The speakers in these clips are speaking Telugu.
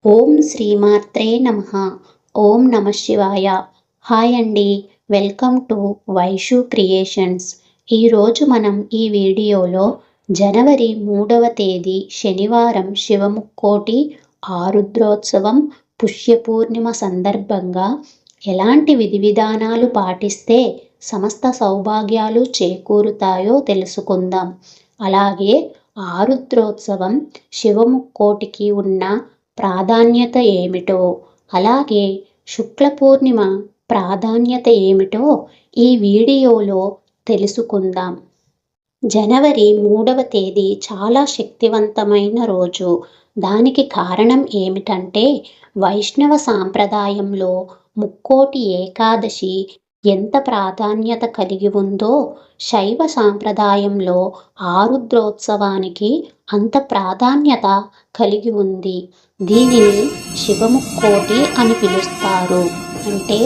ఓం శ్రీమాత్రే నమః. ఓం నమః శివాయ. హాయ్ అండి. Welcome to Vaishu creations. ఈరోజు మనం ఈ వీడియోలో జనవరి 3వ తేదీ శనివారం శివముక్కోటి ఆరుద్రోత్సవం పుష్యపూర్ణిమ సందర్భంగా ఎలాంటి విధి విధానాలు పాటిస్తే సమస్త సౌభాగ్యాలు చేకూరుతాయో తెలుసుకుందాం. అలాగే ఆరుద్రోత్సవం శివముక్కోటికి ఉన్న ప్రాధాన్యత ఏమిటో, అలాగే శుక్ల పూర్ణిమ ప్రాధాన్యత ఏమిటో ఈ వీడియోలో తెలుసుకుందాం. జనవరి 3వ తేదీ చాలా శక్తివంతమైన రోజు. దానికి కారణం ఏమిటంటే వైష్ణవ సాంప్రదాయంలో ముక్కోటి ఏకాదశి ఎంత ప్రాధాన్యత కలిగి ఉందో శైవ సాంప్రదాయంలో ఆరుద్రోత్సవానికి అంత ప్రాధాన్యత కలిగి ఉంది. దీనిని శివముక్కోటి అని పిలుస్తారు. అంటే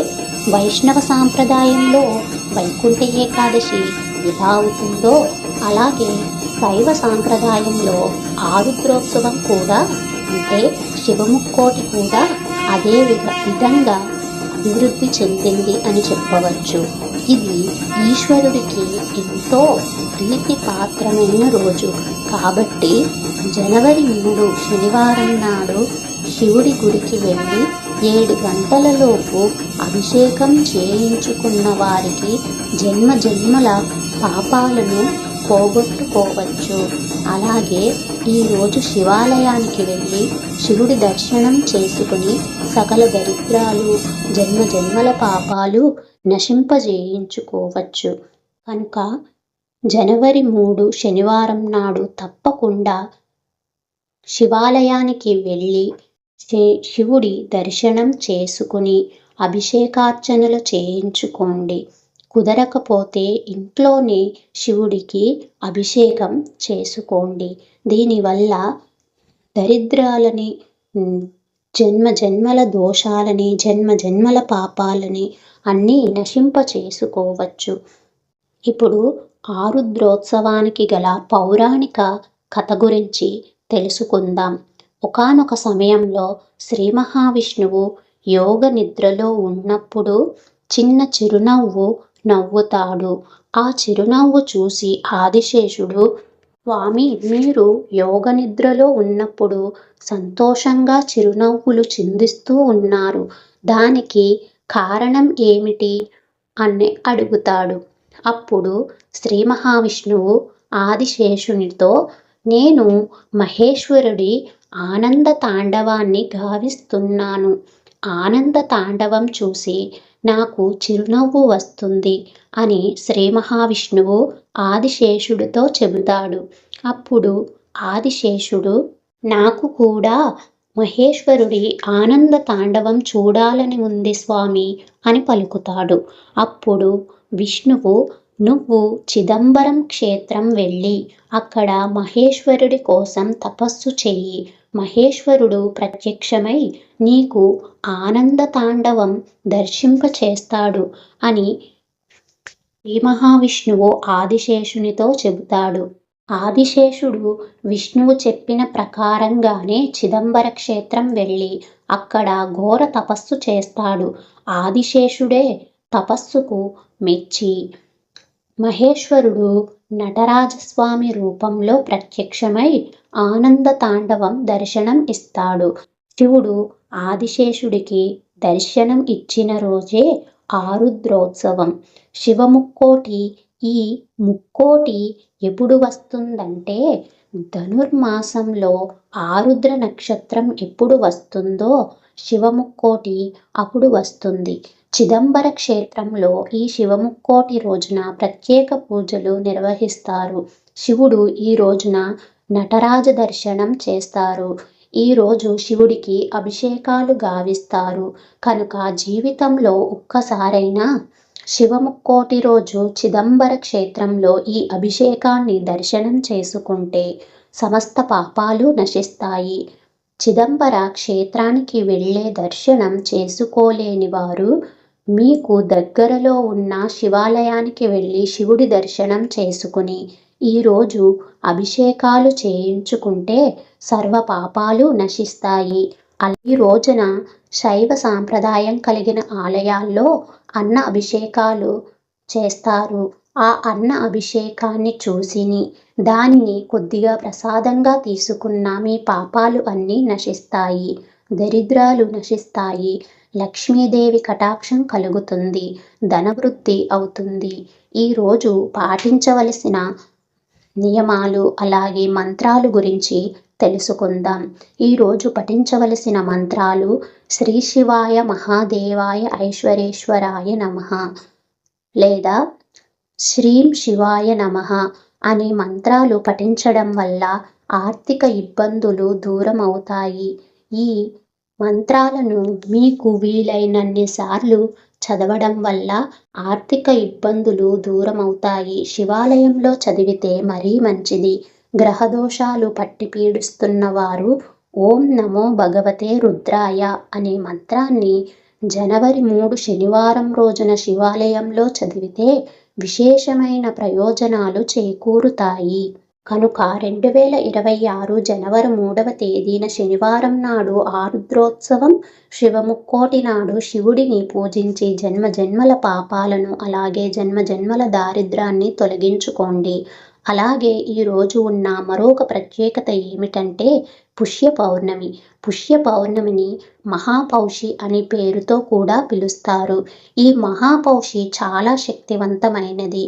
వైష్ణవ సాంప్రదాయంలో వైకుంఠ ఏకాదశి ఎలా అవుతుందో అలాగే శైవ సాంప్రదాయంలో ఆరుద్రోత్సవం కూడా అంటే శివముక్కోటి కూడా అదే విధంగా అభివృద్ధి చెందింది అని చెప్పవచ్చు. ఇది ఈశ్వరుడికి ఎంతో ప్రీతిపాత్రమైన రోజు కాబట్టి జనవరి 3 శనివారం నాడు శివుడి గుడికి వెళ్ళి 7 గంటలలోపు అభిషేకం చేయించుకున్న వారికి జన్మ జన్మల పాపాలను పోగొట్టుకోవచ్చు. అలాగే ఈరోజు శివాలయానికి వెళ్ళి శివుడి దర్శనం చేసుకుని సకల దరిద్రాలు జన్మ జన్మల పాపాలు నశింపజేయించుకోవచ్చు. కనుక జనవరి 3 శనివారం నాడు తప్పకుండా శివాలయానికి వెళ్ళి శివుడి దర్శనం చేసుకుని అభిషేకార్చనలు చేయించుకోండి. కుదరకపోతే ఇంట్లోనే శివుడికి అభిషేకం చేసుకోండి. దీనివల్ల దరిద్రాలని, జన్మ జన్మల దోషాలని, జన్మ జన్మల పాపాలని అన్నీ నశింప చేసుకోవచ్చు. ఇప్పుడు ఆరుద్రోత్సవానికి గల పౌరాణిక కథ గురించి తెలుసుకుందాం. ఒకానొక సమయంలో శ్రీ మహావిష్ణువు యోగ నిద్రలో ఉన్నప్పుడు చిన్న చిరునవ్వు నవ్వుతాడు. ఆ చిరునవ్వు చూసి ఆదిశేషుడు, స్వామి, మీరు యోగ నిద్రలో ఉన్నప్పుడు సంతోషంగా చిరునవ్వులు చిందిస్తూ ఉన్నారు. దానికి కారణం ఏమిటి అని అడుగుతాడు. అప్పుడు శ్రీ మహావిష్ణువు ఆదిశేషునితో, నేను మహేశ్వరుడి ఆనంద తాండవాన్ని గావిస్తున్నాను. ఆనంద తాండవం చూసి నాకు చిరునవ్వు వస్తుంది అని శ్రీ మహావిష్ణువు ఆదిశేషుడితో చెబుతాడు. అప్పుడు ఆదిశేషుడు, నాకు కూడా మహేశ్వరుడి ఆనంద తాండవం చూడాలని ఉంది స్వామి అని పలుకుతాడు. అప్పుడు విష్ణువు, నువ్వు చిదంబరం క్షేత్రం వెళ్ళి అక్కడ మహేశ్వరుడి కోసం తపస్సు చెయ్యి. మహేశ్వరుడు ప్రత్యక్షమై నీకు ఆనంద తాండవం దర్శింపచేస్తాడు అని శ్రీ మహావిష్ణువు ఆదిశేషునితో చెబుతాడు. ఆదిశేషుడు విష్ణువు చెప్పిన ప్రకారంగానే చిదంబర క్షేత్రం వెళ్ళి అక్కడ ఘోర తపస్సు చేస్తాడు. ఆదిశేషుడే తపస్సుకు మెచ్చి మహేశ్వరుడు నటరాజస్వామి రూపంలో ప్రత్యక్షమై ఆనంద తాండవం దర్శనం ఇస్తాడు. శివుడు ఆదిశేషుడికి దర్శనం ఇచ్చిన రోజే ఆరుద్రోత్సవం. శివముక్కోటి. ఈ ముక్కోటి ఎప్పుడు వస్తుందంటే ధనుర్మాసంలో ఆరుద్ర నక్షత్రం ఎప్పుడు వస్తుందో శివముక్కోటి అప్పుడు వస్తుంది. చిదంబర క్షేత్రంలో ఈ శివముక్కోటి రోజున ప్రత్యేక పూజలు నిర్వహిస్తారు. శివుడు ఈ రోజున నటరాజ దర్శనం చేస్తారు. ఈ రోజు శివుడికి అభిషేకాలు గావిస్తారు. కనుక జీవితంలో ఒక్కసారైనా శివముక్కోటి రోజు చిదంబర క్షేత్రంలో ఈ అభిషేకాన్ని దర్శనం చేసుకుంటే సమస్త పాపాలు నశిస్తాయి. చిదంబర క్షేత్రానికి వెళ్ళే దర్శనం చేసుకోలేని వారు మీకు దగ్గరలో ఉన్న శివాలయానికి వెళ్ళి శివుడి దర్శనం చేసుకుని ఈరోజు అభిషేకాలు చేయించుకుంటే సర్వ పాపాలు నశిస్తాయి. ఈ రోజున శైవ సాంప్రదాయం కలిగిన ఆలయాల్లో అన్న అభిషేకాలు చేస్తారు. ఆ అన్న అభిషేకాన్ని చూసిని దానిని కొద్దిగా ప్రసాదంగా తీసుకున్న మీ పాపాలు అన్నీ నశిస్తాయి, దరిద్రాలు నశిస్తాయి, లక్ష్మీదేవి కటాక్షం కలుగుతుంది, ధనవృద్ధి అవుతుంది. ఈరోజు పాటించవలసిన నియమాలు అలాగే మంత్రాలు గురించి తెలుసుకుందాం. ఈరోజు పఠించవలసిన మంత్రాలు శ్రీ శివాయ మహాదేవాయ ఐశ్వరేశ్వరాయ నమః లేదా శ్రీం శివాయ నమః అనే మంత్రాలు పఠించడం వల్ల ఆర్థిక ఇబ్బందులు దూరం అవుతాయి. ఈ మంత్రాలను మీకు వీలైనన్ని సార్లు చదవడం వల్ల ఆర్థిక ఇబ్బందులు దూరమవుతాయి. శివాలయంలో చదివితే మరీ మంచిది. గ్రహదోషాలు పట్టి పీడిస్తున్న వారు ఓం నమో భగవతే రుద్రాయ అనే మంత్రాన్ని జనవరి 3 శనివారం రోజున శివాలయంలో చదివితే విశేషమైన ప్రయోజనాలు చేకూరుతాయి. కనుక 2026 జనవరి 3వ తేదీన శనివారం నాడు ఆరుద్రోత్సవం శివముక్కోటి నాడు శివుడిని పూజించి జన్మజన్మల పాపాలను అలాగే జన్మజన్మల దారిద్రాన్ని తొలగించుకోండి. అలాగే ఈరోజు ఉన్న మరొక ప్రత్యేకత ఏమిటంటే పుష్య పౌర్ణమి. పుష్య పౌర్ణమిని మహాపౌషి అనే పేరుతో కూడా పిలుస్తారు. ఈ మహాపౌషి చాలా శక్తివంతమైనది.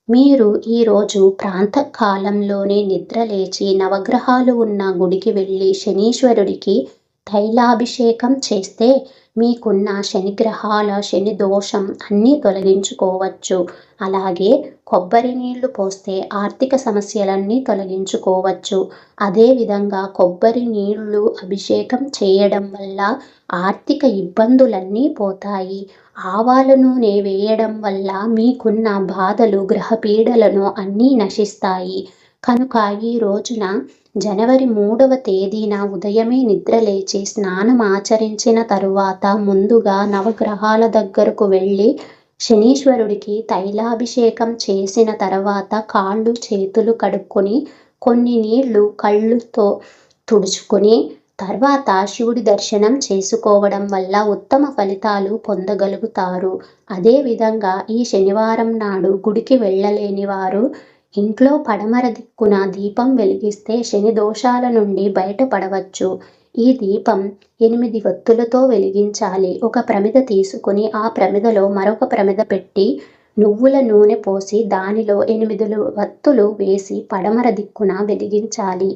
మీరు ఈరోజు ప్రాంతకాలంలోనే నిద్రలేచి నవగ్రహాలు ఉన్న గుడికి వెళ్ళి శనీశ్వరుడికి తైలాభిషేకం చేస్తే మీకున్న శనిగ్రహాల శని దోషం అన్నీ తొలగించుకోవచ్చు. అలాగే కొబ్బరి నీళ్లు పోస్తే ఆర్థిక సమస్యలన్నీ తొలగించుకోవచ్చు. అదేవిధంగా కొబ్బరి నీళ్లు అభిషేకం చేయడం వల్ల ఆర్థిక ఇబ్బందులన్నీ పోతాయి. ఆవాల నూనె వేయడం వల్ల మీకున్న బాధలు గ్రహపీడలను అన్నీ నశిస్తాయి. కనుక ఈ రోజున జనవరి 3వ తేదీన ఉదయమే నిద్రలేచి స్నానం ఆచరించిన తరువాత ముందుగా నవగ్రహాల దగ్గరకు వెళ్ళి శనీశ్వరుడికి తైలాభిషేకం చేసిన తర్వాత కాళ్ళు చేతులు కడుక్కొని కొన్ని నీళ్లు కళ్ళుతో తుడుచుకొని తర్వాత శివుడి దర్శనం చేసుకోవడం వల్ల ఉత్తమ ఫలితాలు పొందగలుగుతారు. అదేవిధంగా ఈ శనివారం నాడు గుడికి వెళ్ళలేని వారు ఇంట్లో పడమర దిక్కున దీపం వెలిగిస్తే శని దోషాల నుండి బయటపడవచ్చు. ఈ దీపం 8 వత్తులతో వెలిగించాలి. ఒక ప్రమిద తీసుకుని ఆ ప్రమిదలో మరొక ప్రమిద పెట్టి నువ్వుల నూనె పోసి దానిలో 8 వత్తులు వేసి పడమర దిక్కున వెలిగించాలి.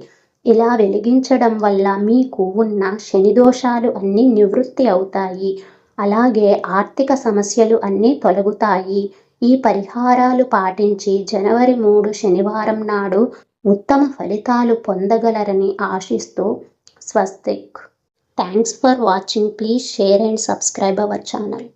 ఇలా వెలిగించడం వల్ల మీకు ఉన్న శని దోషాలు అన్నీ నివృత్తి అవుతాయి. అలాగే ఆర్థిక సమస్యలు అన్నీ తొలగుతాయి. ఈ పరిహారాలు పాటించి జనవరి 3 శనివారం నాడు ఉత్తమ ఫలితాలు పొందగలరని ఆశిస్తూ Swastik. Thanks for watching. Please share and subscribe our channel.